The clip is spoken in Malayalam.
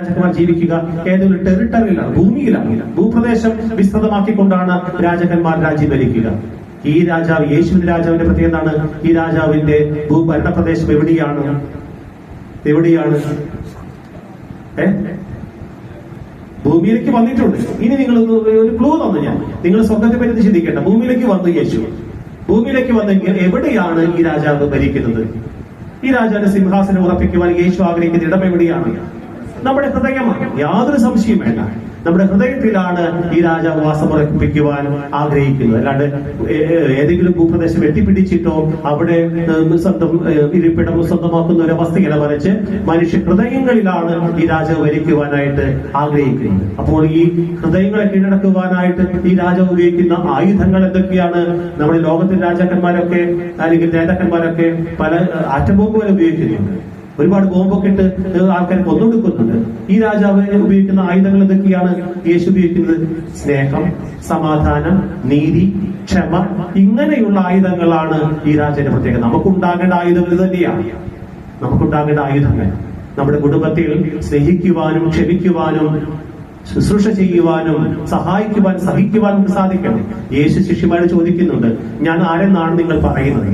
രാജാക്കന്മാർ ജീവിക്കുക ഏതൊരു ടെറിട്ടറിയിലാണ്, ഭൂമിയിലാണ്. ഭൂപ്രദേശം വിസ്തൃതമാക്കിക്കൊണ്ടാണ് രാജാക്കന്മാർ രാജ്യം ഭരിക്കുക. ഈ രാജാവ്, യേശുവിന്റെ രാജാവിന്റെ പ്രത്യേകത എന്താണ്? ഈ രാജാവിന്റെ ഭരണപ്രദേശം എവിടെയാണ്? ഭൂമിയിലേക്ക് വന്നിട്ടുണ്ട്. ഇനി നിങ്ങൾ ഒരു ക്ലൂ തന്നു ഞാൻ, നിങ്ങൾ സ്വർഗത്തെ പറ്റി ചിന്തിക്കേണ്ട. ഭൂമിയിലേക്ക് വന്നു യേശു. ഭൂമിയിലേക്ക് വന്നെങ്കിൽ എവിടെയാണ് ഈ രാജാവ് ഭരിക്കുന്നത്? ഈ രാജാവിന്റെ സിംഹാസനം ഉറപ്പിക്കുവാൻ യേശു ആഗ്രഹിക്കുന്ന ഇടം എവിടെയാണ്? നമ്മുടെ ഹൃദയമാണ്. യാതൊരു സംശയം വേണ്ട. നമ്മുടെ ഹൃദയത്തിലാണ് ഈ രാജാവ് വാസമുറപ്പിക്കുവാൻ ആഗ്രഹിക്കുന്നത്. അല്ലാണ്ട് ഏതെങ്കിലും ഭൂപ്രദേശം വെട്ടിപ്പിടിച്ചിട്ടോ അവിടെ സ്വന്തം ഇരിപ്പിടം സ്വന്തമാക്കുന്ന ഒരു അവസ്ഥയല്ല, മറിച്ച് മനുഷ്യ ഹൃദയങ്ങളിലാണ് ഈ രാജാവ് ഭരിക്കുവാനായിട്ട് ആഗ്രഹിക്കുന്നത്. അപ്പോൾ ഈ ഹൃദയങ്ങളെ കീഴടക്കുവാനായിട്ട് ഈ രാജാവ് ഉപയോഗിക്കുന്ന ആയുധങ്ങൾ എന്തൊക്കെയാണ്? നമ്മുടെ ലോകത്തിലെ രാജാക്കന്മാരൊക്കെ അല്ലെങ്കിൽ നേതാക്കന്മാരൊക്കെ പല ആറ്റം ബോംബുകൾ ഉപയോഗിക്കുന്നുണ്ട്. ഒരുപാട് ബോംബൊക്കെ ഇട്ട് ആൾക്കാരെ കൊന്നൊടുക്കുന്നുണ്ട്. ഈ രാജാവ് ഉപയോഗിക്കുന്ന ആയുധങ്ങൾ എന്തൊക്കെയാണ്? യേശു ഉപയോഗിക്കുന്നത് സ്നേഹം, സമാധാനം, നീതി, ക്ഷമ, ഇങ്ങനെയുള്ള ആയുധങ്ങളാണ് ഈ രാജാവിന്റെ പ്രത്യേകത. നമുക്കുണ്ടാകേണ്ട ആയുധങ്ങൾ തന്നെയാണ്. നമുക്കുണ്ടാകേണ്ട ആയുധങ്ങൾ നമ്മുടെ കുടുംബത്തിൽ സ്നേഹിക്കുവാനും ക്ഷമിക്കുവാനും ശുശ്രൂഷ ചെയ്യുവാനും സഹായിക്കുവാനും സഹിക്കുവാനും സാധിക്കണം. യേശു ശിഷ്യന്മാരോട് ചോദിക്കുന്നുണ്ട്, ഞാൻ ആരെന്നാണ് നിങ്ങൾ പറയുന്നത്?